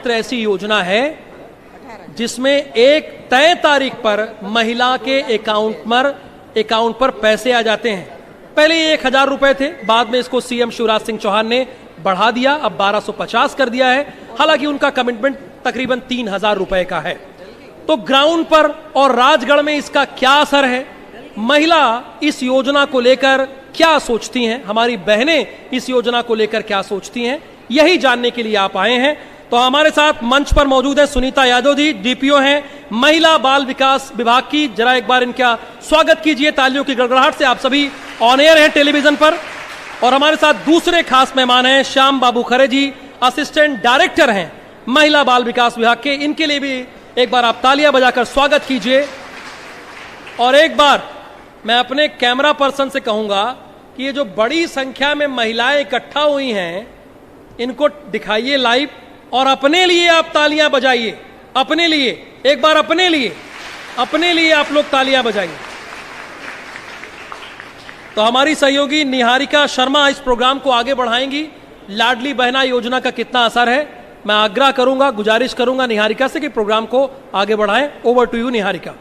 एकमात्र ऐसी योजना है जिसमें एक तय तारीख पर महिला के अकाउंट पर पैसे आ जाते हैं। पहले ये 1,000 रुपए थे, बाद में इसको सीएम शिवराज सिंह चौहान ने बढ़ा दिया, अब 1250 कर दिया है। हालांकि उनका कमिटमेंट तकरीबन 3,000 रुपए का है। तो ग्राउंड पर और राजगढ़ में इसका क्या असर है, महिला इस योजना को लेकर क्या सोचती हैं, हमारी बहनें इस योजना को लेकर क्या सोचती हैं, यही जानने के लिए आप आए हैं। तो हमारे साथ मंच पर मौजूद है सुनीता यादव जी, डीपीओ हैं महिला बाल विकास विभाग की। जरा एक बार इनका स्वागत कीजिए तालियों की गड़गड़ाहट से। आप सभी ऑन एयर हैं टेलीविजन पर। और हमारे साथ दूसरे खास मेहमान हैं श्याम बाबू खरे जी, असिस्टेंट डायरेक्टर हैं महिला बाल विकास विभाग के। इनके लिए भी एक बार आप तालियां बजाकर स्वागत कीजिए। और एक बार मैं अपने कैमरा पर्सन से कहूंगा कि ये जो बड़ी संख्या में महिलाएं इकट्ठा हुई हैं, इनको दिखाइए लाइव और अपने लिए आप तालियां बजाइए। अपने लिए एक बार अपने लिए आप लोग तालियां बजाइए। तो हमारी सहयोगी निहारिका शर्मा इस प्रोग्राम को आगे बढ़ाएंगी। लाडली बहना योजना का कितना असर है, मैं आग्रह करूंगा, गुजारिश करूंगा निहारिका से कि प्रोग्राम को आगे बढ़ाएं। Over to you Niharika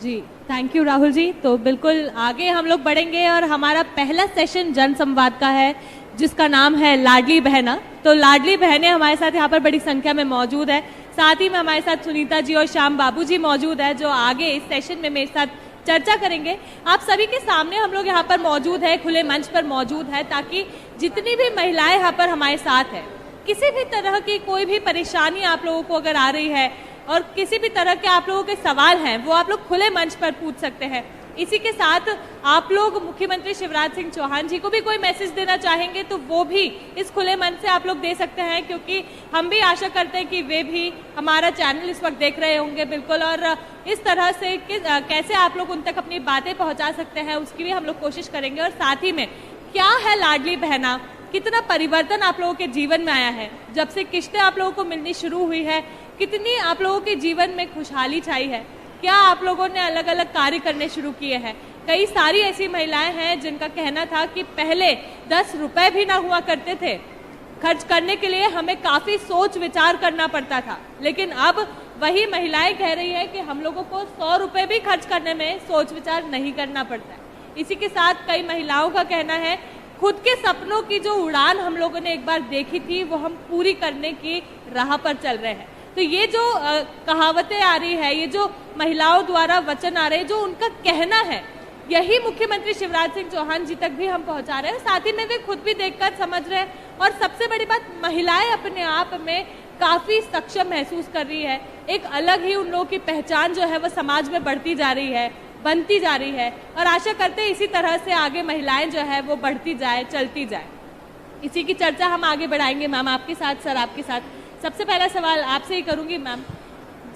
ji. Thank you Rahul ji. तो बिल्कुल आगे हम लोग बढ़ेंगे और हमारा पहला सेशन जन संवाद का है जिसका नाम है लाडली बहना। तो लाडली बहनें हमारे साथ यहाँ पर बड़ी संख्या में मौजूद है। साथ ही में हमारे साथ सुनीता जी और श्याम बाबू जी मौजूद है जो आगे इस सेशन में मेरे साथ चर्चा करेंगे। आप सभी के सामने हम लोग यहाँ पर मौजूद है, खुले मंच पर मौजूद है, ताकि जितनी भी महिलाएं यहाँ पर हमारे साथ है, किसी भी तरह की कोई भी परेशानी आप लोगों को अगर आ रही है और किसी भी तरह के आप लोगों के सवाल हैं वो आप लोग खुले मंच पर पूछ सकते हैं। इसी के साथ आप लोग मुख्यमंत्री शिवराज सिंह चौहान जी को भी कोई मैसेज देना चाहेंगे तो वो भी इस खुले मंच से आप लोग दे सकते हैं, क्योंकि हम भी आशा करते हैं कि वे भी हमारा चैनल इस वक्त देख रहे होंगे बिल्कुल। और इस तरह से कैसे आप लोग उन तक अपनी बातें पहुंचा सकते हैं उसकी भी हम लोग कोशिश करेंगे। और साथ ही में क्या है लाडली बहना, कितना परिवर्तन आप लोगों के जीवन में आया है जब से किस्तें आप लोगों को मिलनी शुरू हुई है, कितनी आप लोगों के जीवन में खुशहाली छाई है, क्या आप लोगों ने अलग अलग कार्य करने शुरू किए हैं। कई सारी ऐसी महिलाएं हैं जिनका कहना था कि पहले 10 रुपए भी ना हुआ करते थे, खर्च करने के लिए हमें काफी सोच विचार करना पड़ता था, लेकिन अब वही महिलाएं कह रही है कि हम लोगों को 100 रुपए भी खर्च करने में सोच विचार नहीं करना पड़ता है। इसी के साथ कई महिलाओं का कहना है खुद के सपनों की जो उड़ान हम लोगों ने एक बार देखी थी वो हम पूरी करने की राह पर चल रहे हैं। तो ये जो कहावतें आ रही है, ये जो महिलाओं द्वारा वचन आ रहे हैं, जो उनका कहना है, यही मुख्यमंत्री शिवराज सिंह चौहान जी तक भी हम पहुंचा रहे हैं। साथ ही में वे खुद भी देखकर समझ रहे हैं। और सबसे बड़ी बात, महिलाएं अपने आप में काफी सक्षम महसूस कर रही है। एक अलग ही उन लोगों की पहचान जो है वो समाज में बढ़ती जा रही है, बनती जा रही है। और आशा करते हैं इसी तरह से आगे महिलाएं जो है वो बढ़ती जाए, चलती जाए। इसी की चर्चा हम आगे बढ़ाएंगे। मैम आपके साथ, सर आपके साथ सबसे पहला सवाल आपसे ही करूंगी। मैम,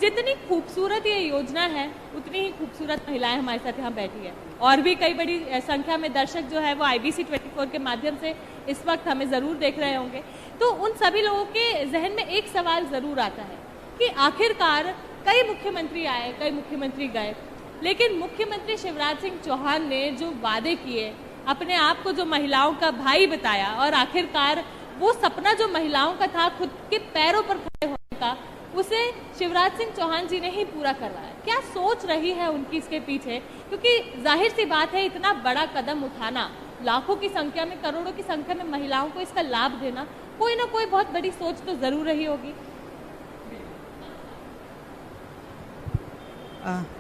जितनी खूबसूरत ये योजना है उतनी ही खूबसूरत महिलाएं हमारे साथ यहाँ बैठी है और भी कई बड़ी संख्या में दर्शक जो है वो IBC 24 के माध्यम से इस वक्त हमें ज़रूर देख रहे होंगे। तो उन सभी लोगों के जहन में एक सवाल ज़रूर आता है कि आखिरकार कई मुख्यमंत्री आए, कई मुख्यमंत्री गए, लेकिन मुख्यमंत्री शिवराज सिंह चौहान ने जो वादे किए, अपने आप को जो महिलाओं का भाई बताया, और आखिरकार वो सपना जो महिलाओं का था खुद के पैरों पर खड़े होने का, उसे शिवराज सिंह चौहान जी ने ही पूरा करवाया। क्या सोच रही है उनकी इसके पीछे? क्योंकि जाहिर सी बात है, इतना बड़ा कदम उठाना, लाखों की संख्या में, करोड़ों की संख्या में महिलाओं को इसका लाभ देना, कोई ना कोई बहुत बड़ी सोच तो जरूर रही होगी।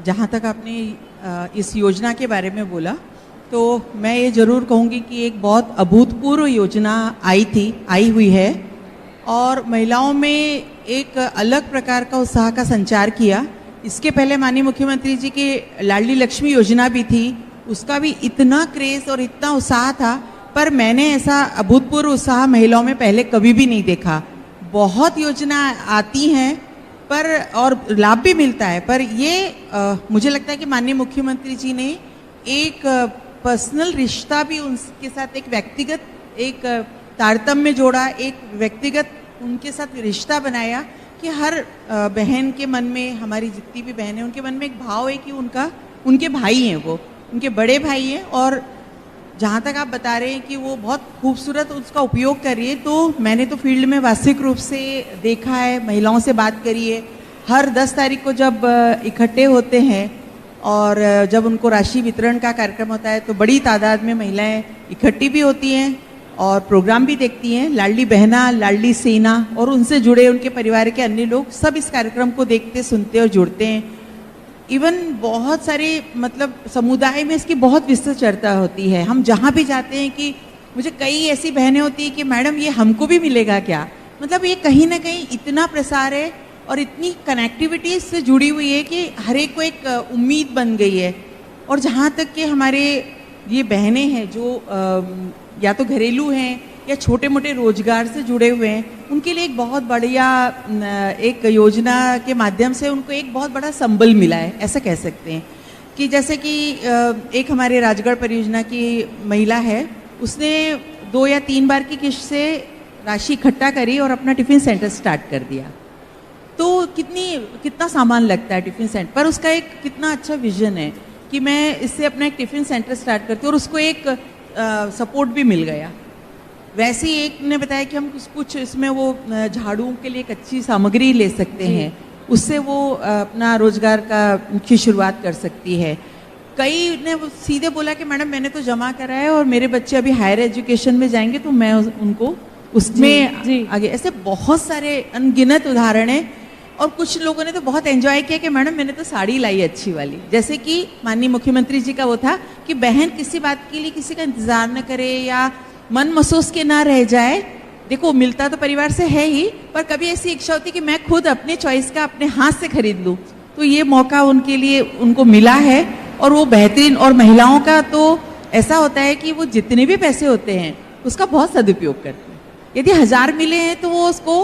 जहाँ तक आपने इस योजना के बारे में बोला, तो मैं ये ज़रूर कहूँगी कि एक बहुत अभूतपूर्व योजना आई हुई है और महिलाओं में एक अलग प्रकार का उत्साह का संचार किया। इसके पहले माननीय मुख्यमंत्री जी की लाडली लक्ष्मी योजना भी थी, उसका भी इतना क्रेज और इतना उत्साह था, पर मैंने ऐसा अभूतपूर्व उत्साह महिलाओं में पहले कभी भी नहीं देखा। बहुत योजना आती हैं पर और लाभ भी मिलता है, पर ये मुझे लगता है कि माननीय मुख्यमंत्री जी ने एक पर्सनल रिश्ता भी उनके साथ, एक व्यक्तिगत एक तारतम्य जोड़ा, एक व्यक्तिगत उनके साथ रिश्ता बनाया कि हर बहन के मन में, हमारी जितनी भी बहनें, उनके मन में एक भाव है कि उनके भाई हैं, वो उनके बड़े भाई हैं और जहाँ तक आप बता रहे हैं कि वो बहुत खूबसूरत उसका उपयोग कर रही है, तो मैंने तो फील्ड में वास्तविक रूप से देखा है, महिलाओं से बात करी है। हर 10 तारीख को जब इकट्ठे होते हैं और जब उनको राशि वितरण का कार्यक्रम होता है तो बड़ी तादाद में महिलाएं इकट्ठी भी होती हैं और प्रोग्राम भी देखती हैं। लाडली बहना, लाडली सेना और उनसे जुड़े उनके परिवार के अन्य लोग सब इस कार्यक्रम को देखते, सुनते और जुड़ते हैं। इवन बहुत सारे मतलब समुदाय में इसकी बहुत विस्तृत चर्चा होती है। हम जहाँ भी जाते हैं कि मुझे कई ऐसी बहनें होती हैं कि मैडम ये हमको भी मिलेगा क्या, मतलब ये कहीं ना कहीं इतना प्रसार है और इतनी कनेक्टिविटी से जुड़ी हुई है कि हर एक को एक उम्मीद बन गई है। और जहाँ तक कि हमारे ये बहनें हैं जो या तो घरेलू हैं या छोटे मोटे रोजगार से जुड़े हुए हैं, उनके लिए एक बहुत बढ़िया एक योजना के माध्यम से उनको एक बहुत बड़ा संबल मिला है, ऐसा कह सकते हैं। कि जैसे कि एक हमारे राजगढ़ परियोजना की महिला है, उसने 2 या 3 बार की किश्त से राशि इकट्ठा करी और अपना टिफिन सेंटर स्टार्ट कर दिया। तो कितना सामान लगता है टिफिन सेंटर पर, उसका एक कितना अच्छा विजन है कि मैं इससे अपना एक टिफिन सेंटर स्टार्ट करती हूँ, और उसको एक सपोर्ट भी मिल गया। वैसे ही एक ने बताया कि हम कुछ इसमें वो झाड़ुओं के लिए एक अच्छी सामग्री ले सकते हैं, उससे वो अपना रोजगार की शुरुआत कर सकती है। कई ने सीधे बोला कि मैडम मैंने तो जमा करा है और मेरे बच्चे अभी हायर एजुकेशन में जाएंगे तो मैं उनको उसमें आगे, ऐसे बहुत सारे अनगिनत उदाहरण हैं। और कुछ लोगों ने तो बहुत एंजॉय किया कि मैडम मैंने तो साड़ी लाई अच्छी वाली। जैसे कि माननीय मुख्यमंत्री जी का वो था कि बहन किसी बात के लिए किसी का इंतजार न करे या मन महसूस के ना रह जाए। देखो मिलता तो परिवार से है ही, पर कभी ऐसी इच्छा होती कि मैं खुद अपने चॉइस का अपने हाथ से खरीद लूँ, तो ये मौका उनके लिए उनको मिला है और वो बेहतरीन। और महिलाओं का तो ऐसा होता है कि वो जितने भी पैसे होते हैं उसका बहुत सदुपयोग करते हैं। यदि 1000 मिले हैं तो वो उसको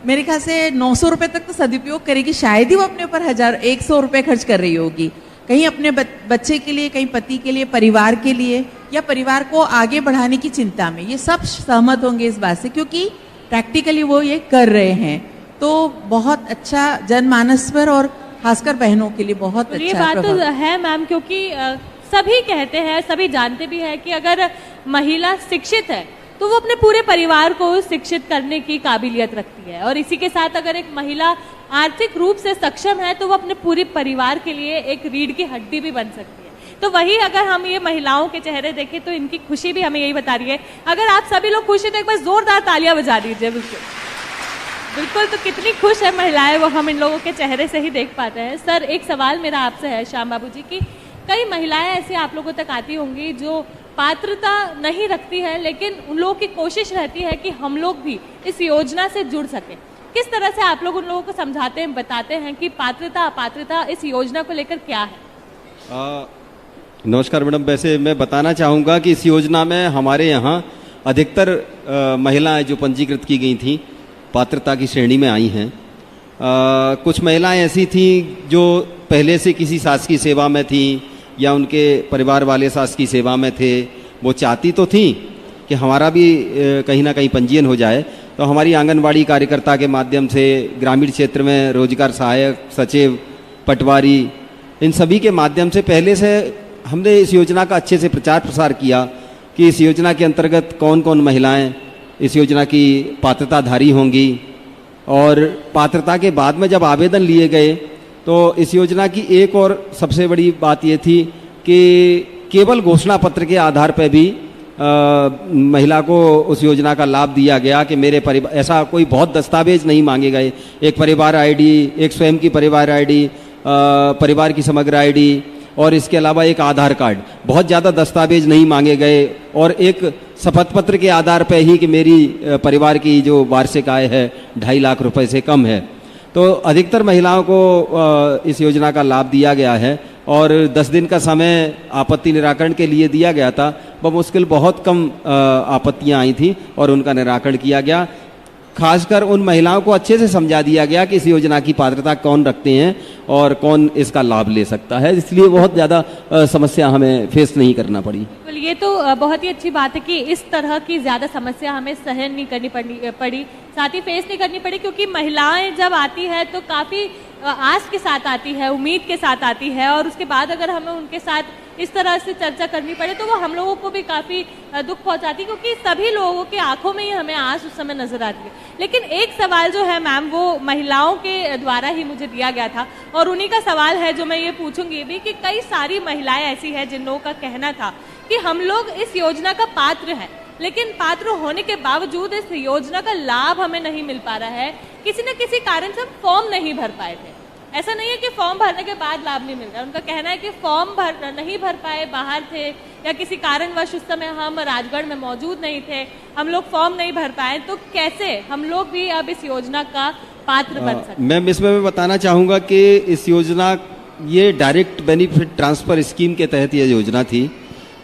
मेरे ख्याल से 900 रुपये तक तो सदुपयोग करेगी, शायद ही वो अपने ऊपर 100 रुपये खर्च कर रही होगी, कहीं अपने बच्चे के लिए, कहीं पति के लिए, परिवार के लिए, या परिवार को आगे बढ़ाने की चिंता में। ये सब सहमत होंगे इस बात से, क्योंकि प्रैक्टिकली वो ये कर रहे हैं। तो बहुत अच्छा जनमानस पर और खासकर बहनों के लिए बहुत अच्छा ये बात तो है मैम, क्योंकि सभी कहते हैं, सभी जानते भी हैं कि अगर महिला शिक्षित है तो वो अपने पूरे परिवार को शिक्षित करने की काबिलियत रखती है, और इसी के साथ अगर एक महिला आर्थिक रूप से सक्षम है तो वो अपने पूरे परिवार के लिए एक रीढ़ की हड्डी भी बन सकती है। तो वही अगर हम ये महिलाओं के चेहरे देखें तो इनकी खुशी भी हमें यही बता रही है। अगर आप सभी लोग खुश हैं तो एक बार जोरदार तालियां बजा दीजिए। बिल्कुल बिल्कुल, तो कितनी खुश है महिलाएं वो हम इन लोगों के चेहरे से ही देख पाते हैं। सर एक सवाल मेरा आपसे है श्याम बाबू जी, की कई महिलाएं ऐसी आप लोगों तक आती होंगी जो पात्रता नहीं रखती है, लेकिन उन लोगों की कोशिश रहती है कि हम लोग भी इस योजना से जुड़ सके। किस तरह से आप लोग उन लोगों को समझाते हैं, बताते हैं कि पात्रता अपात्रता इस योजना को लेकर क्या है? नमस्कार मैडम, वैसे मैं बताना चाहूँगा कि इस योजना में हमारे यहाँ अधिकतर महिलाएं जो पंजीकृत की गई थी पात्रता की श्रेणी में आई हैं। कुछ महिलाएं ऐसी थीं जो पहले से किसी शासकीय सेवा में थीं या उनके परिवार वाले शासकीय सेवा में थे। वो चाहती तो थीं कि हमारा भी कहीं ना कहीं पंजीयन हो जाए, तो हमारी आंगनवाड़ी कार्यकर्ता के माध्यम से ग्रामीण क्षेत्र में रोजगार सहायक, सचिव, पटवारी, इन सभी के माध्यम से पहले से हमने इस योजना का अच्छे से प्रचार प्रसार किया कि इस योजना के अंतर्गत कौन कौन महिलाएं इस योजना की पात्रताधारी होंगी। और पात्रता के बाद में जब आवेदन लिए गए तो इस योजना की एक और सबसे बड़ी बात ये थी कि केवल घोषणा पत्र के आधार पर भी महिला को उस योजना का लाभ दिया गया कि मेरे परिवार, ऐसा कोई बहुत दस्तावेज नहीं मांगे गए। एक परिवार आईडी, एक स्वयं की परिवार आईडी, परिवार की समग्र आईडी और इसके अलावा एक आधार कार्ड, बहुत ज़्यादा दस्तावेज नहीं मांगे गए। और एक शपथ पत्र के आधार पर ही कि मेरी परिवार की जो वार्षिक आय है 2.5 लाख रुपए से कम है। तो अधिकतर महिलाओं को इस योजना का लाभ दिया गया है और 10 दिन का समय आपत्ति निराकरण के लिए दिया गया था। बमुश्किल बहुत कम आपत्तियां आई थी और उनका निराकरण किया गया। खासकर उन महिलाओं को अच्छे से समझा दिया गया कि इस योजना की पात्रता कौन रखते हैं और कौन इसका लाभ ले सकता है, इसलिए बहुत ज़्यादा समस्या हमें फेस नहीं करना पड़ी। ये तो बहुत ही अच्छी बात है कि इस तरह की ज़्यादा समस्या हमें सहन नहीं करनी पड़ी, साथ ही फेस नहीं करनी पड़ी, क्योंकि महिलाएं जब आती है तो काफ़ी आस के साथ आती है, उम्मीद के साथ आती है, और उसके बाद अगर हमें उनके साथ इस तरह से चर्चा करनी पड़े तो वो हम लोगों को भी काफ़ी दुख पहुंचाती, क्योंकि सभी लोगों के आंखों में ही हमें आंस उस समय नजर आती है। लेकिन एक सवाल जो है मैम, वो महिलाओं के द्वारा ही मुझे दिया गया था और उन्हीं का सवाल है जो मैं ये पूछूंगी भी कि कई सारी महिलाएं ऐसी हैं जिन लोगों का कहना था कि हम लोग इस योजना का पात्र हैं, लेकिन पात्र होने के बावजूद इस योजना का लाभ हमें नहीं मिल पा रहा है। किसी न किसी कारण से हम फॉर्म नहीं भर पाए थे। ऐसा नहीं है कि फॉर्म भरने के बाद लाभ नहीं मिल रहा। उनका कहना है कि फॉर्म नहीं भर पाए, बाहर थे या किसी कारणवश उस समय हम राजगढ़ में मौजूद नहीं थे, हम लोग फॉर्म नहीं भर पाए, तो कैसे हम लोग भी अब इस योजना का पात्र बन सकते? मैम, इसमें मैं बताना चाहूँगा कि इस योजना, ये डायरेक्ट बेनिफिट ट्रांसफर स्कीम के तहत ये योजना थी।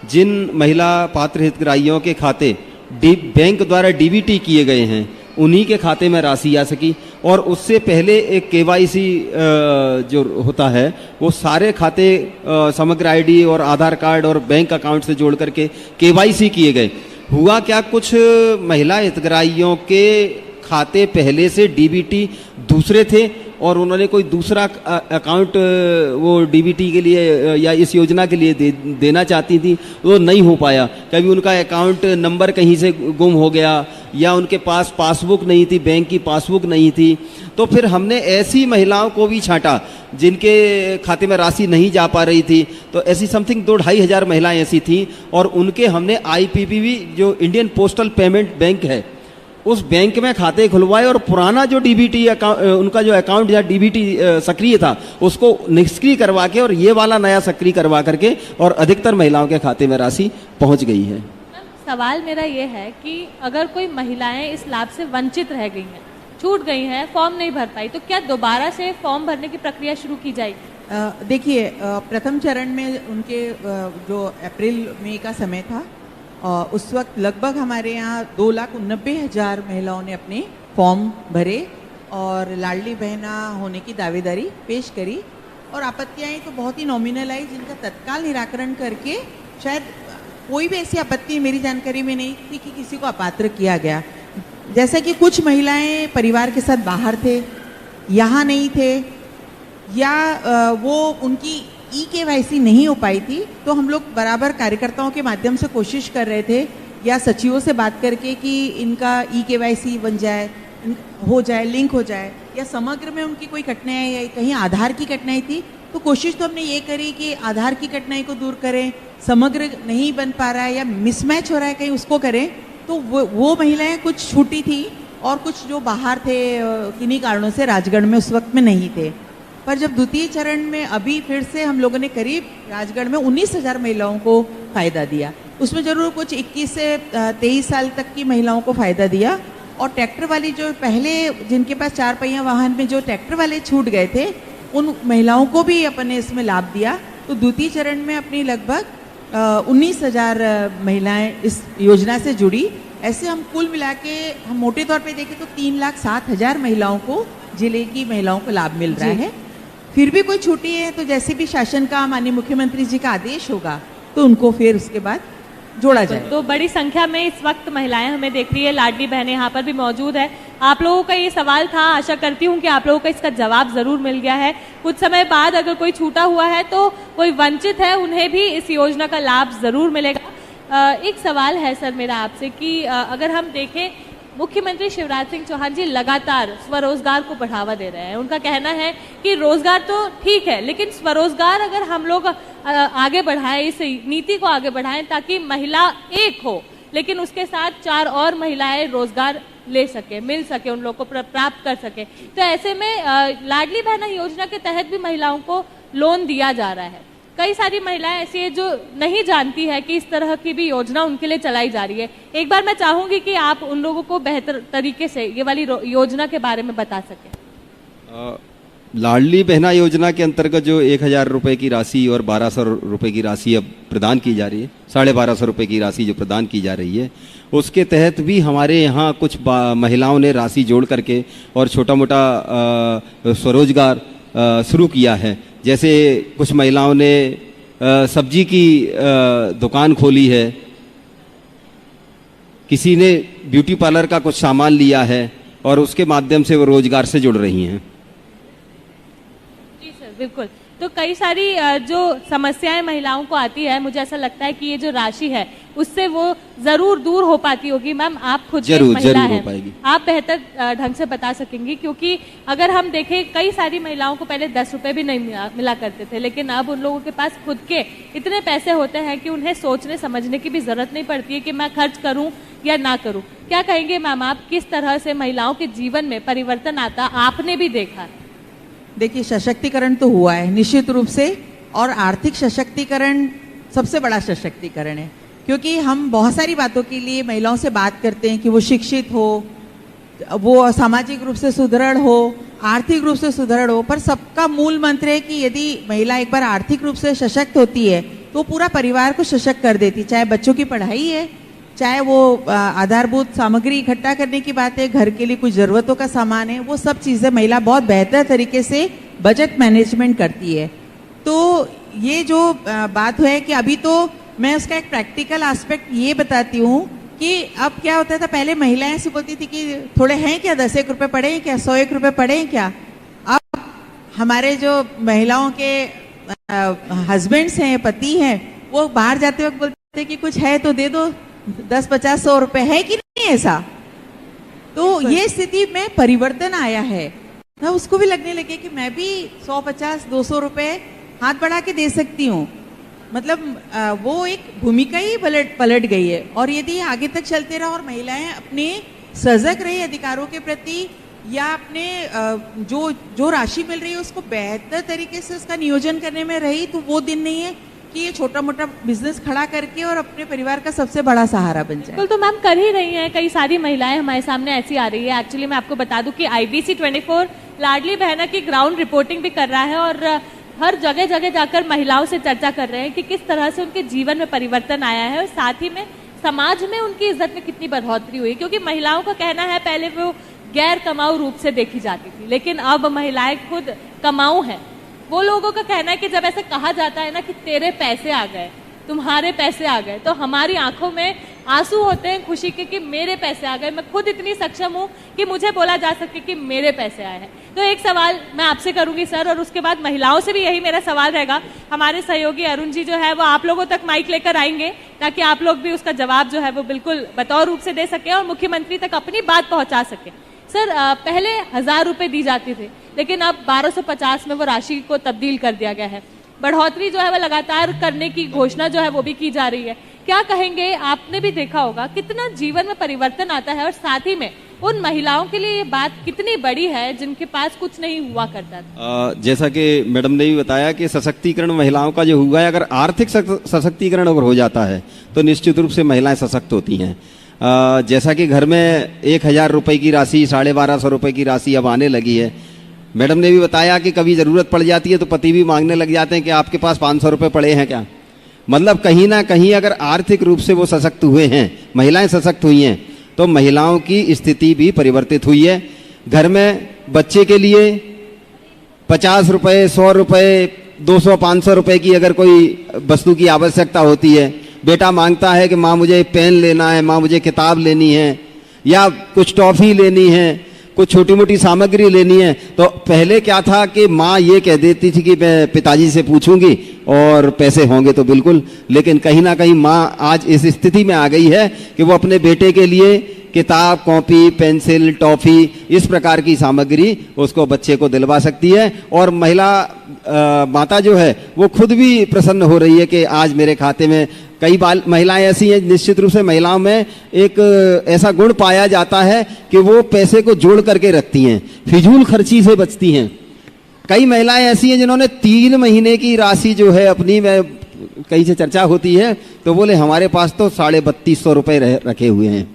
जिन महिला पात्र हितग्राहियों के खाते बैंक द्वारा डीबीटी किए गए हैं, उन्हीं के खाते में राशि आ सकी। और उससे पहले एक केवाईसी जो होता है, वो सारे खाते समग्र आईडी और आधार कार्ड और बैंक अकाउंट से जोड़ करके केवाईसी किए गए। हुआ क्या, कुछ महिला हितग्राहियों के खाते पहले से डीबीटी दूसरे थे और उन्होंने कोई दूसरा अकाउंट वो डीबीटी के लिए या इस योजना के लिए देना चाहती थी, वो नहीं हो पाया। कभी उनका अकाउंट नंबर कहीं से गुम हो गया या उनके पास पासबुक नहीं थी, बैंक की पासबुक नहीं थी। तो फिर हमने ऐसी महिलाओं को भी छांटा जिनके खाते में राशि नहीं जा पा रही थी। तो ऐसी समथिंग 2-2,500 महिलाएं ऐसी थीं और उनके हमने आईपीपीबी जो इंडियन पोस्टल पेमेंट बैंक है, उस बैंक में खाते खुलवाए और पुराना जो डीबीटी अकाउंट, उनका जो अकाउंट या डीबीटी सक्रिय था, उसको निष्क्रिय करवा के और ये वाला नया सक्रिय करवा करके और अधिकतर महिलाओं के खाते में राशि पहुंच गई है। सवाल मेरा ये है कि अगर कोई महिलाएं इस लाभ से वंचित रह गई हैं, छूट गई हैं, फॉर्म नहीं भर पाई, तो क्या दोबारा से फॉर्म भरने की प्रक्रिया शुरू की जाएगी? देखिए, प्रथम चरण में उनके जो अप्रैल मई का समय था, उस वक्त लगभग हमारे यहाँ 2,90,000 महिलाओं ने अपने फॉर्म भरे और लाडली बहना होने की दावेदारी पेश करी। और आपत्तियाँ तो बहुत ही नॉमिनल आई, जिनका तत्काल निराकरण करके शायद कोई भी ऐसी आपत्ति मेरी जानकारी में नहीं थी कि किसी को अपात्र किया गया। जैसा कि कुछ महिलाएं परिवार के साथ बाहर थे, यहाँ नहीं थे, या वो उनकी ई-केवाईसी नहीं हो पाई थी, तो हम लोग बराबर कार्यकर्ताओं के माध्यम से कोशिश कर रहे थे या सचिवों से बात करके कि इनका ई-केवाईसी बन जाए, हो जाए, लिंक हो जाए, या समग्र में उनकी कोई कठिनाई या कहीं आधार की कठिनाई थी, तो कोशिश तो हमने ये करी कि आधार की कठिनाई को दूर करें, समग्र नहीं बन पा रहा है या मिसमैच हो रहा है कहीं, उसको करें। तो वो महिलाएं कुछ छूटी थी और कुछ जो बाहर थे किन्हीं कारणों से राजगढ़ में उस वक्त में नहीं थे। पर जब द्वितीय चरण में अभी फिर से हम लोगों ने करीब राजगढ़ में 19,000 महिलाओं को फ़ायदा दिया। उसमें ज़रूर कुछ 21 से 23 साल तक की महिलाओं को फ़ायदा दिया, और ट्रैक्टर वाली जो पहले जिनके पास 4 पहिया वाहन में जो ट्रैक्टर वाले छूट गए थे, उन महिलाओं को भी अपने इसमें लाभ दिया। तो द्वितीय चरण में अपनी लगभग 19,000 महिलाएं इस योजना से जुड़ी। ऐसे हम कुल मिला के हम मोटे तौर पे देखें तो 3,07,000 महिलाओं को, जिले की महिलाओं को लाभ मिल रहा है। फिर भी कोई छूटी है तो जैसे भी शासन का, माननीय मुख्यमंत्री जी का आदेश होगा, तो उनको फिर उसके बाद जोड़ा जाए। तो बड़ी संख्या में इस वक्त महिलाएं हमें देख रही है, लाडली बहनें यहाँ पर भी मौजूद है। आप लोगों का ये सवाल था, आशा करती हूँ कि आप लोगों का इसका जवाब जरूर मिल गया है। कुछ समय बाद अगर कोई छूटा हुआ है तो कोई वंचित है, उन्हें भी इस योजना का लाभ जरूर मिलेगा। एक सवाल है सर मेरा आपसे कि अगर हम देखें, मुख्यमंत्री शिवराज सिंह चौहान जी लगातार स्वरोजगार को बढ़ावा दे रहे हैं। उनका कहना है कि रोजगार तो ठीक है, लेकिन स्वरोजगार अगर हम लोग आगे बढ़ाएं, इस नीति को आगे बढ़ाएं ताकि महिला एक हो, लेकिन उसके साथ 4 और महिलाएं रोजगार ले सके, मिल सके, उन लोग को प्राप्त कर सके। तो ऐसे में लाडली बहना योजना के तहत भी महिलाओं को लोन दिया जा रहा है। कई सारी महिलाएं ऐसी है जो नहीं जानती है कि इस तरह की भी योजना उनके लिए चलाई जा रही है। एक बार मैं चाहूंगी कि आप उन लोगों को बेहतर तरीके से ये वाली योजना के बारे में बता सकें। लाडली बहना योजना के अंतर्गत जो 1,000 रुपए की राशि और 1,200 रुपए की राशि अब प्रदान की जा रही है, 1,250 रुपए की राशि जो प्रदान की जा रही है, उसके तहत भी हमारे यहाँ कुछ महिलाओं ने राशि जोड़ करके और छोटा मोटा स्वरोजगार शुरू किया है। जैसे कुछ महिलाओं ने सब्जी की दुकान खोली है, किसी ने ब्यूटी पार्लर का कुछ सामान लिया है और उसके माध्यम से वो रोजगार से जुड़ रही हैं। जी सर, बिल्कुल। तो कई सारी जो समस्याएं महिलाओं को आती है, मुझे ऐसा लगता है कि ये जो राशि है उससे वो जरूर दूर हो पाती होगी। मैम, आप खुद एक महिला हैं, आप बेहतर ढंग से बता सकेंगी, क्योंकि अगर हम देखें कई सारी महिलाओं को पहले 10 रुपए भी नहीं मिला करते थे, लेकिन अब उन लोगों के पास खुद के इतने पैसे होते हैं कि उन्हें सोचने समझने की भी जरूरत नहीं पड़ती है कि मैं खर्च करूं या ना करूं। क्या कहेंगे मैम आप, किस तरह से महिलाओं के जीवन में परिवर्तन आता आपने भी देखा? देखिए, सशक्तिकरण तो हुआ है निश्चित रूप से, और आर्थिक सशक्तिकरण सबसे बड़ा सशक्तिकरण है, क्योंकि हम बहुत सारी बातों के लिए महिलाओं से बात करते हैं कि वो शिक्षित हो, वो सामाजिक रूप से सुदृढ़ हो, आर्थिक रूप से सुदृढ़ हो, पर सबका मूल मंत्र है कि यदि महिला एक बार आर्थिक रूप से सशक्त होती है तो पूरा परिवार को सशक्त कर देती। चाहे बच्चों की पढ़ाई है, चाहे वो आधारभूत सामग्री इकट्ठा करने की बात है, घर के लिए कुछ ज़रूरतों का सामान है, वो सब चीज़ें महिला बहुत बेहतर तरीके से बजट मैनेजमेंट करती है। तो ये जो बात है कि अभी तो मैं उसका एक प्रैक्टिकल एस्पेक्ट ये बताती हूँ कि अब क्या होता था, पहले महिलाएं से बोलती थी कि थोड़े हैं क्या, 10 रुपए पड़े हैं क्या, 100 रुपए पड़े हैं क्या। अब हमारे जो महिलाओं के हस्बैंड्स हैं, पति हैं, वो बाहर जाते वक्त बोलते हैं कि कुछ है तो दे दो, 10, 50, 100 रुपए है कि नहीं ऐसा। तो ये स्थिति में परिवर्तन आया है, ना उसको भी लगने लगे कि मैं भी 100, 50, 200 रुपए हाथ बढ़ा के दे सकती हूँ। मतलब वो एक भूमिका ही पलट गई है। और यदि आगे तक चलते रहा और महिलाएं अपने सजग रही अधिकारों के प्रति, या अपने जो राशि मिल रही है उसको बेहतर तरीके से उसका नियोजन करने में रही, तो वो दिन नहीं है कि ये छोटा मोटा बिजनेस खड़ा करके और अपने परिवार का सबसे बड़ा सहारा बन जाए। तो मैम कर ही रही हैं, कई सारी महिलाएं हमारे सामने ऐसी आ रही है। एक्चुअली मैं आपको बता दूं कि IBC 24 लाडली बहना की ग्राउंड रिपोर्टिंग भी कर रहा है और हर जगह जगह जाकर महिलाओं से चर्चा कर रहे हैं कि किस तरह से उनके जीवन में परिवर्तन आया है और साथ ही में समाज में उनकी इज्जत में कितनी बढ़ोतरी हुई। क्योंकि महिलाओं का कहना है पहले वो गैर कमाऊ रूप से देखी जाती थी, लेकिन अब महिलाएं खुद कमाऊ हैं। वो लोगों का कहना है कि जब ऐसे कहा जाता है ना कि तेरे पैसे आ गए, तुम्हारे पैसे आ गए, तो हमारी आंखों में आंसू होते हैं खुशी के कि मेरे पैसे आ गए, मैं खुद इतनी सक्षम हूँ कि मुझे बोला जा सके कि मेरे पैसे आए हैं। तो एक सवाल मैं आपसे करूंगी सर, और उसके बाद महिलाओं से भी यही मेरा सवाल रहेगा। हमारे सहयोगी अरुण जी जो है वो आप लोगों तक माइक लेकर आएंगे ताकि आप लोग भी उसका जवाब जो है वो बिल्कुल बतौर रूप से दे सके और मुख्यमंत्री तक अपनी बात पहुंचा सके। सर, पहले 1000 रुपए दी जाती थी, लेकिन अब 1250 में वो राशि को तब्दील कर दिया गया है। बढ़ोतरी जो है वो लगातार करने की घोषणा जो है वो भी की जा रही है। क्या कहेंगे, आपने भी देखा होगा कितना जीवन में परिवर्तन आता है और साथ ही में उन महिलाओं के लिए ये बात कितनी बड़ी है जिनके पास कुछ नहीं हुआ करता था। जैसा कि मैडम ने भी बताया कि सशक्तिकरण महिलाओं का जो हुआ है, अगर आर्थिक सशक्तिकरण अगर हो जाता है तो निश्चित रूप से महिलाएं सशक्त होती हैं। जैसा कि घर में 1000 रुपए की राशि, 1250 रुपए की राशि अब आने लगी है। मैडम ने भी बताया कि कभी ज़रूरत पड़ जाती है तो पति भी मांगने लग जाते हैं कि आपके पास 500 रुपए पड़े हैं क्या। मतलब कहीं ना कहीं अगर आर्थिक रूप से वो सशक्त हुए हैं, महिलाएं सशक्त हुई हैं, तो महिलाओं की स्थिति भी परिवर्तित हुई है। घर में बच्चे के लिए 50 रुपए, 100 रुपए, 200, 500 रुपए की अगर कोई वस्तु की आवश्यकता होती है, बेटा मांगता है कि माँ मुझे पेन लेना है, माँ मुझे किताब लेनी है, या कुछ टॉफी लेनी है, कुछ छोटी मोटी सामग्री लेनी है, तो पहले क्या था कि माँ ये कह देती थी कि मैं पिताजी से पूछूंगी और पैसे होंगे तो बिल्कुल। लेकिन कहीं ना कहीं माँ आज इस स्थिति में आ गई है कि वो अपने बेटे के लिए किताब, कॉपी, पेंसिल, टॉफी, इस प्रकार की सामग्री उसको बच्चे को दिलवा सकती है। और महिला माता जो है वो खुद भी प्रसन्न हो रही है कि आज मेरे खाते में, कई बार महिलाएं ऐसी हैं, निश्चित रूप से महिलाओं में एक ऐसा गुण पाया जाता है कि वो पैसे को जोड़ करके रखती हैं, फिजूल खर्ची से बचती हैं। कई महिलाएं ऐसी हैं जिन्होंने 3 महीने की राशि जो है अपनी, में कहीं से चर्चा होती है तो बोले हमारे पास तो 3250 रुपए रखे हुए हैं।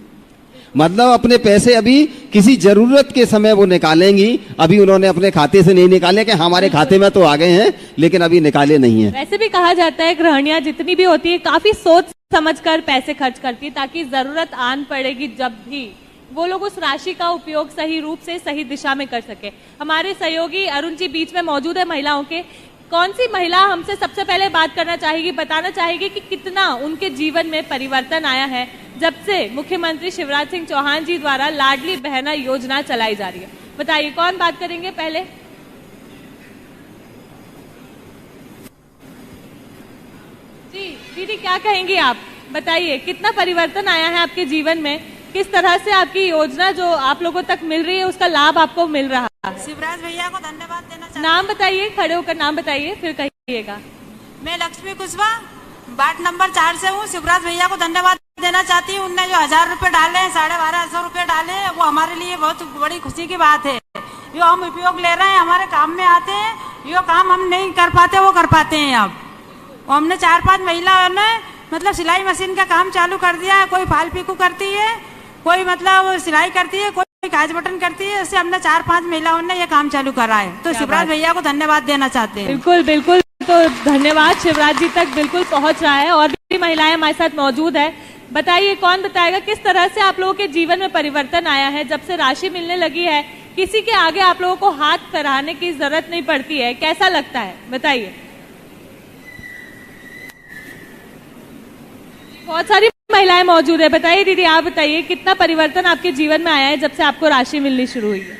मतलब अपने पैसे अभी किसी जरूरत के समय वो निकालेंगी, अभी उन्होंने अपने खाते से नहीं निकाले कि हमारे खाते में तो आ गए हैं लेकिन अभी निकाले नहीं है। वैसे भी कहा जाता है गृहिणियां जितनी भी होती है काफी सोच समझकर पैसे खर्च करती है ताकि जरूरत आन पड़ेगी जब भी वो लोग उस राशि का उपयोग सही रूप से सही दिशा में कर सके। हमारे सहयोगी अरुण जी बीच में मौजूद है महिलाओं के। कौन सी महिला हमसे सबसे पहले बात करना चाहेगी, बताना चाहेगी कि कितना उनके जीवन में परिवर्तन आया है जब से मुख्यमंत्री शिवराज सिंह चौहान जी द्वारा लाडली बहना योजना चलाई जा रही है? बताइए कौन बात करेंगे पहले? दीदी क्या कहेंगी आप, बताइए कितना परिवर्तन आया है आपके जीवन में, किस तरह से आपकी योजना जो आप लोगों तक मिल रही है उसका लाभ आपको मिल रहा है? शिवराज भैया को धन्यवाद देना चाहती नाम बताइए, खड़े होकर नाम बताइए फिर कहिएगा। हूँ। मैं लक्ष्मी कुशवाहा वार्ड नंबर 4 से हूँ। शिवराज भैया को धन्यवाद देना चाहती हूँ। उनने जो 1000 रुपए डाले हैं, 1250 रुपए डाले हैं, वो हमारे लिए बहुत बड़ी खुशी की बात है। जो हम उपयोग ले रहे हैं, हमारे काम में आते हैं। जो काम हम नहीं कर पाते वो कर पाते हैं अब। हमने 4-5 महिलाओं ने मतलब सिलाई मशीन का काम चालू कर दिया है। कोई फाल पीकू करती है, कोई मतलब सिलाई करती है, कोई काज बटन करती है। इससे हमने 4-5 महिलाओं ने ये काम चालू करा है। तो शिवराज भैया को धन्यवाद देना चाहते हैं। बिल्कुल बिल्कुल, तो धन्यवाद शिवराज जी तक बिल्कुल पहुंच रहा है। और भी महिलाएं हमारे साथ मौजूद है। बताइए कौन बताएगा किस तरह से आप लोगों के जीवन में परिवर्तन आया है जब से राशि मिलने लगी है? किसी के आगे आप लोगों को हाथ फैलाने की जरूरत नहीं पड़ती है, कैसा लगता है बताइए। बहुत सारी महिलाएं मौजूद है। बताइए दीदी, आप बताइए कितना परिवर्तन आपके जीवन में आया है जब से आपको राशि मिलनी शुरू हुई है?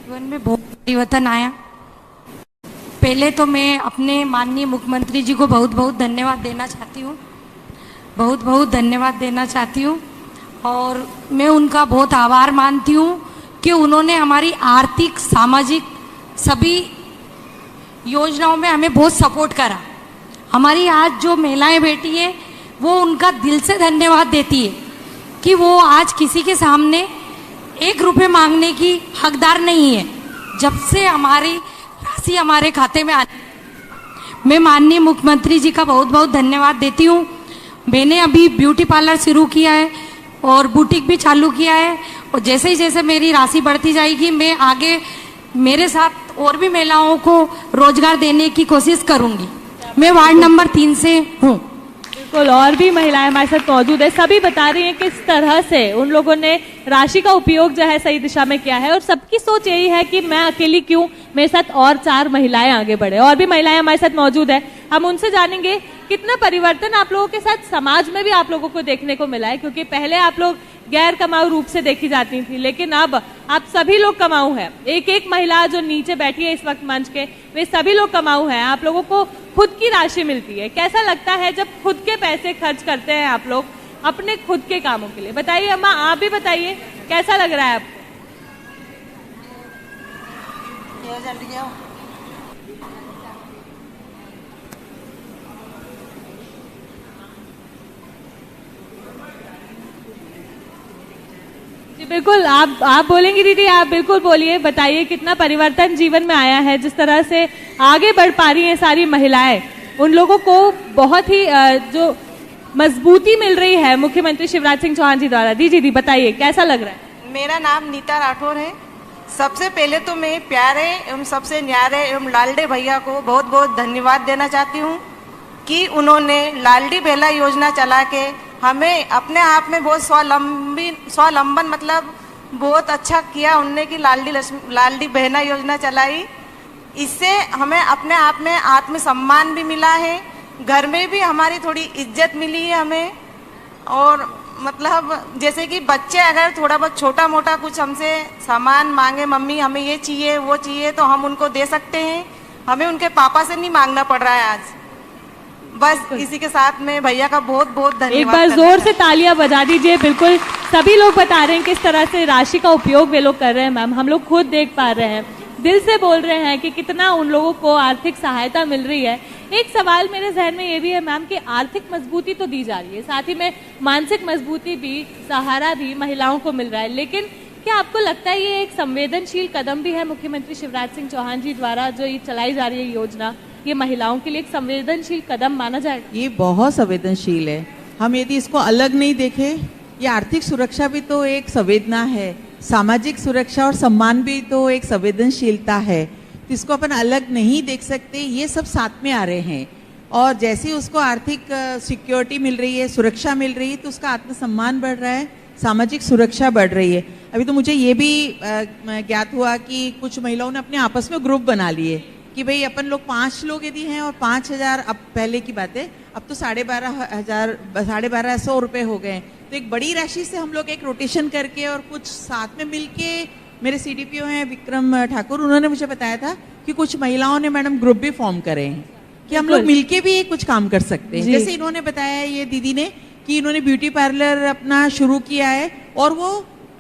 जीवन में बहुत परिवर्तन आया। पहले तो मैं अपने माननीय मुख्यमंत्री जी को बहुत बहुत धन्यवाद देना चाहती हूँ, बहुत बहुत धन्यवाद देना चाहती हूँ। और मैं उनका बहुत आभार मानती हूँ कि उन्होंने हमारी आर्थिक सामाजिक सभी योजनाओं में हमें बहुत सपोर्ट करा। हमारी आज जो महिलाएं बैठी है वो उनका दिल से धन्यवाद देती है कि वो आज किसी के सामने 1 रुपये मांगने की हकदार नहीं है। जब से हमारी राशि हमारे खाते में आती, मैं माननीय मुख्यमंत्री जी का बहुत बहुत धन्यवाद देती हूँ। मैंने अभी ब्यूटी पार्लर शुरू किया है और बुटीक भी चालू किया है। और जैसे ही जैसे मेरी राशि बढ़ती जाएगी, मैं आगे मेरे साथ और भी महिलाओं को रोजगार देने की कोशिश करूँगी। मैं वार्ड नंबर 3 से हूँ। बिल्कुल, और भी महिलाएं हमारे साथ मौजूद है। सभी बता रही हैं किस तरह से उन लोगों ने राशि का उपयोग जो है सही दिशा में किया है। और सबकी सोच यही है कि मैं अकेली क्यों, मेरे साथ और 4 महिलाएं आगे बढ़े। और भी महिलाएं हमारे साथ मौजूद है, हम उनसे जानेंगे कितना परिवर्तन आप लोगों के साथ समाज में भी आप लोगों को देखने को मिला है। क्योंकि पहले आप लोग गैर कमाऊ रूप से देखी जाती थी, लेकिन अब आप सभी लोग कमाऊ हैं। एक एक महिला जो नीचे बैठी है इस वक्त मंच के, वे सभी लोग कमाऊ हैं। आप लोगों को खुद की राशि मिलती है। कैसा लगता है जब खुद के पैसे खर्च करते हैं आप लोग अपने खुद के कामों के लिए? बताइए अम्मा, आप भी बताइए कैसा लग रहा है आपको? जी बिल्कुल, आप बोलेंगी दीदी, आप बिल्कुल बोलिए। बताइए कितना परिवर्तन जीवन में आया है, जिस तरह से आगे बढ़ पा रही हैं सारी महिलाएं, उन लोगों को बहुत ही जो मजबूती मिल रही है मुख्यमंत्री शिवराज सिंह चौहान जी द्वारा। दीदी बताइए कैसा लग रहा है? मेरा नाम नीता राठौर है। सबसे पहले तो मैं प्यारे एवं सबसे न्यारे एवं लालडे भैया को बहुत बहुत धन्यवाद देना चाहती हूँ कि उन्होंने लालडी बेला योजना चला के हमें अपने आप में बहुत स्वावलंबन मतलब बहुत अच्छा किया उनने कि लालडी बहना योजना चलाई। इससे हमें अपने आप में आत्मसम्मान भी मिला है, घर में भी हमारी थोड़ी इज्जत मिली है हमें। और मतलब जैसे कि बच्चे अगर थोड़ा बहुत छोटा मोटा कुछ हमसे सामान मांगे, मम्मी हमें ये चाहिए वो चाहिए, तो हम उनको दे सकते हैं। हमें उनके पापा से नहीं मांगना पड़ रहा है आज। बस इसी के साथ में भैया का बहुत बहुत धन्यवाद। एक बार जोर से तालियां बजा दीजिए। बिल्कुल सभी लोग बता रहे हैं किस तरह से राशि का उपयोग वे लोग कर रहे हैं। मैम, हम लोग खुद देख पा रहे हैं, दिल से बोल रहे हैं कि कितना उन लोगों को आर्थिक सहायता मिल रही है। एक सवाल मेरे जहन में ये भी है मैम कि आर्थिक मजबूती तो दी जा रही है, साथ ही में मानसिक मजबूती भी, सहारा भी महिलाओं को मिल रहा है, लेकिन क्या आपको लगता है ये एक संवेदनशील कदम भी है मुख्यमंत्री शिवराज सिंह चौहान जी द्वारा जो ये चलाई जा रही है योजना, ये महिलाओं के लिए एक संवेदनशील कदम माना जाए? ये बहुत संवेदनशील है। हम यदि इसको अलग नहीं देखें, ये आर्थिक सुरक्षा भी तो एक संवेदना है, सामाजिक सुरक्षा और सम्मान भी तो एक संवेदनशीलता है। तो इसको अपन अलग नहीं देख सकते, ये सब साथ में आ रहे हैं। और जैसे ही उसको आर्थिक सिक्योरिटी मिल रही है, सुरक्षा मिल रही है, तो उसका आत्मसम्मान बढ़ रहा है, सामाजिक सुरक्षा बढ़ रही है। अभी तो मुझे ये भी ज्ञात हुआ कि कुछ महिलाओं ने अपने आपस में ग्रुप बना लिए कि भाई अपन लोग 5 लोग यदि हैं और 5,000, अब पहले की बात है, अब तो 12,500 रुपये हो गए। तो एक बड़ी राशि से हम लोग एक रोटेशन करके और कुछ साथ में मिलके, मेरे CDPO हैं विक्रम ठाकुर, उन्होंने मुझे बताया था कि कुछ महिलाओं ने मैडम ग्रुप भी फॉर्म करे हैं कि हम लोग मिलके भी कुछ काम कर सकते हैं। जी। जैसे इन्होंने बताया ये दीदी ने कि इन्होंने ब्यूटी पार्लर अपना शुरू किया है और वो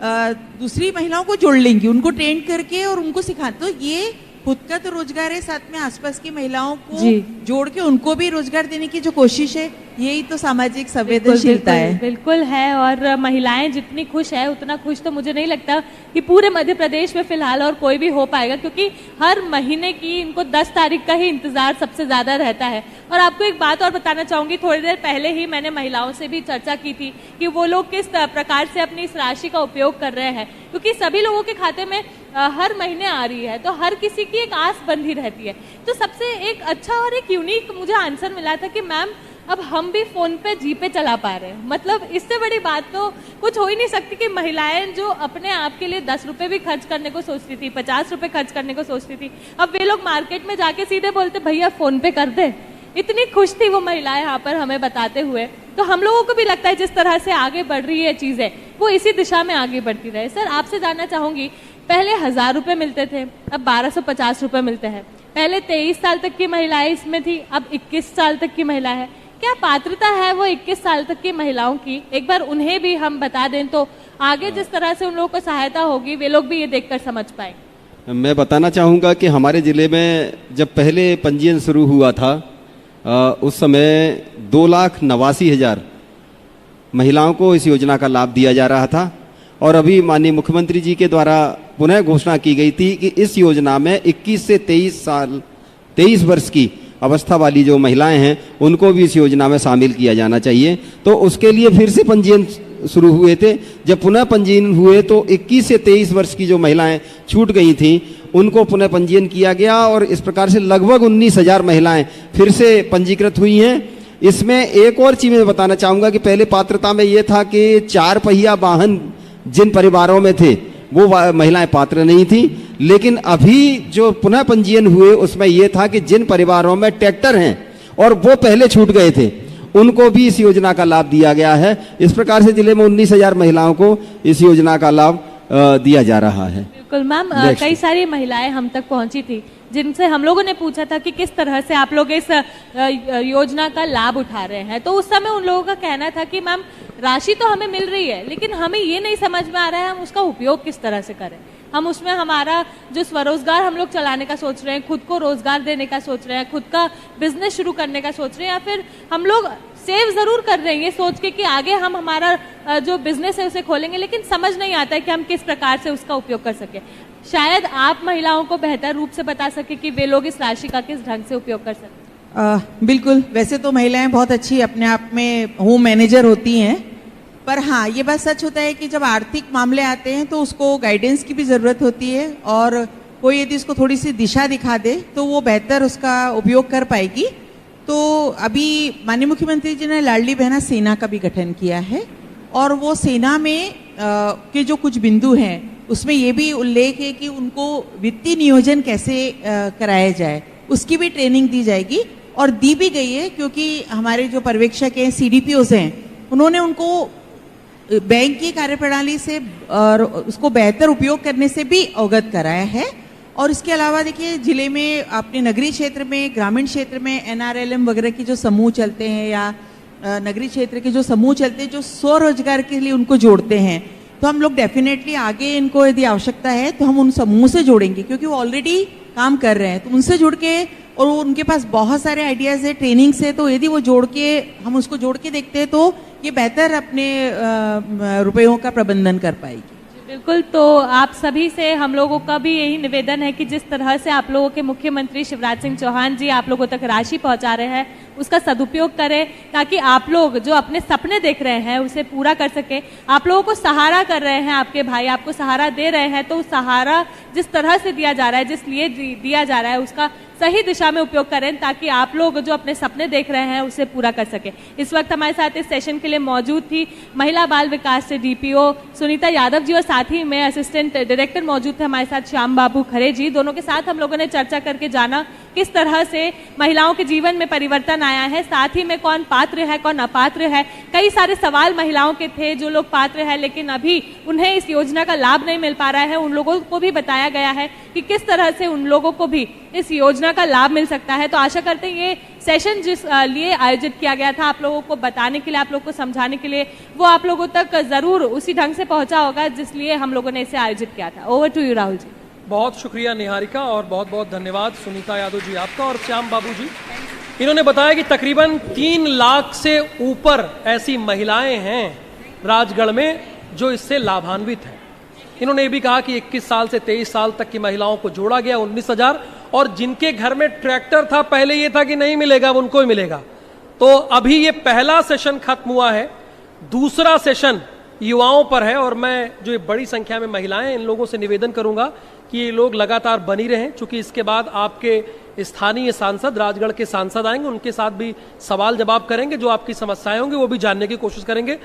दूसरी महिलाओं को जोड़ लेंगी, उनको ट्रेन करके और उनको सिखा, तो ये खुद का तो रोजगार है, साथ में आसपास की महिलाओं को जी। जोड़ के उनको भी रोजगार देने की जो कोशिश है, यही तो सामाजिक संवेदनशीलता है। बिल्कुल है। और महिलाएं जितनी खुश है उतना खुश तो मुझे नहीं लगता कि पूरे मध्य प्रदेश में फिलहाल और कोई भी हो पाएगा, क्योंकि हर महीने की इनको 10 तारीख का ही इंतजार सबसे ज्यादा रहता है। और आपको एक बात और बताना चाहूंगी, थोड़ी देर पहले ही मैंने महिलाओं से भी चर्चा की थी कि वो लोग किस प्रकार से अपनी इस राशि का उपयोग कर रहे हैं, क्योंकि सभी लोगों के खाते में हर महीने आ रही है, तो हर किसी की एक आस बंधी रहती है। तो सबसे एक अच्छा और एक यूनिक मुझे आंसर मिला था कि मैम अब हम भी फोन पे जीपे चला पा रहे हैं। मतलब इससे बड़ी बात तो कुछ हो ही नहीं सकती कि महिलाएं जो अपने आप के लिए 10 रुपए भी खर्च करने को सोचती थी, 50 रुपए खर्च करने को सोचती थी, अब वे लोग मार्केट में जाके सीधे बोलते भैया फोन पे कर दे। इतनी खुश थी वो महिलाएं यहाँ पर हमें बताते हुए। तो हम लोगों को भी लगता है जिस तरह से आगे बढ़ रही है चीजें, वो इसी दिशा में आगे बढ़ती रहे। सर आपसे जानना चाहूंगी, पहले 1000 रुपए मिलते थे, अब 1250 रुपए मिलते हैं। पहले 23 साल तक की महिलाएं इसमें थी, अब 21 साल तक की महिला है। क्या पात्रता है वो 21 साल तक की महिलाओं की? एक बार उन्हें भी हम बता दें तो आगे जिस तरह से उन लोगों को सहायता होगी, वे लोग भी ये देखकर समझ पाए। मैं बताना चाहूँगा कि हमारे ज़िले में जब पहले पंजीयन शुरू हुआ था, उस समय 2,89,000 महिलाओं को इस योजना का लाभ दिया जा रहा था। और अभी माननीय मुख्यमंत्री जी के द्वारा पुनः घोषणा की गई थी कि इस योजना में 21 से 23 वर्ष की अवस्था वाली जो महिलाएं हैं उनको भी इस योजना में शामिल किया जाना चाहिए। तो उसके लिए फिर से पंजीयन शुरू हुए थे। जब पुनः पंजीयन हुए तो 21 से 23 वर्ष की जो महिलाएं छूट गई थीं उनको पुनः पंजीयन किया गया और इस प्रकार से लगभग 19,000 महिलाएं फिर से पंजीकृत हुई हैं। इसमें एक और चीज़ मैं बताना चाहूँगा कि पहले पात्रता में ये था कि 4 पहिया वाहन जिन परिवारों में थे वो महिलाएं पात्र नहीं थी, लेकिन अभी जो पुनः पंजीयन हुए उसमें यह था कि जिन परिवारों में ट्रैक्टर हैं और वो पहले छूट गए थे उनको भी इस योजना का लाभ दिया गया है। इस प्रकार से जिले में 19,000 महिलाओं को इस योजना का लाभ दिया जा रहा है। बिल्कुल मैम, कई सारी महिलाएं हम तक पहुंची थी जिनसे हम लोगों ने पूछा था कि किस तरह से आप लोग इस योजना का लाभ उठा रहे हैं। तो उस समय उन लोगों का कहना था कि मैम राशि तो हमें मिल रही है, लेकिन हमें ये नहीं समझ में आ रहा है हम उसका उपयोग किस तरह से करें। हम उसमें हमारा जो स्वरोजगार हम लोग चलाने का सोच रहे हैं, खुद को रोजगार देने का सोच रहे हैं, खुद का बिजनेस शुरू करने का सोच रहे हैं, या फिर हम लोग सेव जरूर कर रहे हैं ये सोच के कि आगे हम हमारा जो बिजनेस है उसे खोलेंगे, लेकिन समझ नहीं आता है कि हम किस प्रकार से उसका उपयोग कर सके। शायद आप महिलाओं को बेहतर रूप से बता सके कि वे लोग इस राशि का किस ढंग से उपयोग कर सकते। बिल्कुल, वैसे तो महिलाएं बहुत अच्छी अपने आप में होम मैनेजर होती हैं, पर हाँ ये बात सच होता है कि जब आर्थिक मामले आते हैं तो उसको गाइडेंस की भी ज़रूरत होती है और कोई यदि उसको थोड़ी सी दिशा दिखा दे तो वो बेहतर उसका उपयोग कर पाएगी। तो अभी माननीय मुख्यमंत्री जी ने लाडली बहना सेना का भी गठन किया है और वो सेना में के जो कुछ बिंदु हैं उसमें ये भी उल्लेख है कि उनको वित्तीय नियोजन कैसे कराया जाए उसकी भी ट्रेनिंग दी जाएगी और दी भी गई है, क्योंकि हमारे जो पर्यवेक्षक हैं CDPOs हैं उन्होंने उनको बैंक की कार्यप्रणाली से और उसको बेहतर उपयोग करने से भी अवगत कराया है। और इसके अलावा देखिए जिले में अपने नगरीय क्षेत्र में, ग्रामीण क्षेत्र में NRLM वगैरह की जो समूह चलते हैं या नगरीय क्षेत्र के जो समूह चलते हैं जो स्वरोजगार के लिए उनको जोड़ते हैं, तो हम लोग डेफिनेटली आगे इनको यदि आवश्यकता है तो हम उन समूह से जोड़ेंगे, क्योंकि वो ऑलरेडी काम कर रहे हैं। तो उनसे जुड़ के, और उनके पास बहुत सारे आइडियाज़ है ट्रेनिंग से, तो यदि वो जोड़ के हम उसको जोड़ के देखते हैं तो ये बेहतर अपने रुपयों का प्रबंधन कर पाएगी। बिल्कुल, तो आप सभी से हम लोगों का भी यही निवेदन है कि जिस तरह से आप लोगों के मुख्यमंत्री शिवराज सिंह चौहान जी आप लोगों तक राशि पहुंचा रहे हैं उसका सदुपयोग करें, ताकि आप लोग जो अपने सपने देख रहे हैं उसे पूरा कर सके। आप लोगों को सहारा कर रहे हैं, आपके भाई आपको सहारा दे रहे हैं, तो सहारा जिस तरह से दिया जा रहा है, जिस लिए दिया जा रहा है उसका सही दिशा में उपयोग करें, ताकि आप लोग जो अपने सपने देख रहे हैं उसे पूरा कर सके। इस वक्त हमारे साथ इस सेशन के लिए मौजूद थी महिला बाल विकास से DPO सुनीता यादव जी और साथ ही में असिस्टेंट डायरेक्टर मौजूद थे हमारे साथ श्याम बाबू खरे जी। दोनों के साथ हम लोगों ने चर्चा करके जाना किस तरह से महिलाओं के जीवन में परिवर्तन आया है, साथ ही में कौन पात्र है कौन अपात्र है। कई सारे सवाल महिलाओं के थे, जो लोग पात्र है लेकिन अभी उन्हें इस योजना का लाभ नहीं मिल पा रहा है, उन लोगों को भी बताया गया है कि किस तरह से उन लोगों को भी इस योजना योजना का लाभ मिल सकता है। तो आशा करते हैं ये सेशन जिस लिए आयोजित किया गया था, आप लोगों को बताने के लिए, आप लोगों को समझाने के लिए, वो आप लोगों तक जरूर उसी ढंग से पहुंचा होगा जिस लिए हम लोगों ने इसे आयोजित किया था। ओवर टू यू राहुल जी। बहुत शुक्रिया निहारिका और बहुत बहुत धन्यवाद सुनीता यादव जी आपका और श्याम बाबू जी। इन्होंने बताया कि तकरीबन 3 लाख से ऊपर ऐसी महिलाएं हैं राजगढ़ में जो इससे लाभान्वित हैं। इन्होंने ये भी कहा कि 21 साल से 23 साल तक की महिलाओं को जोड़ा गया 19,000, और जिनके घर में ट्रैक्टर था पहले ये था कि नहीं मिलेगा, उनको ही मिलेगा। तो अभी ये पहला सेशन खत्म हुआ है, दूसरा सेशन युवाओं पर है, और मैं जो बड़ी संख्या में महिलाएं, इन लोगों से निवेदन करूंगा कि ये लोग लगातार बनी रहें, क्योंकि इसके बाद आपके स्थानीय सांसद, राजगढ़ के सांसद आएंगे, उनके साथ भी सवाल जवाब करेंगे, जो आपकी समस्याएं होंगी वो भी जानने की कोशिश करेंगे।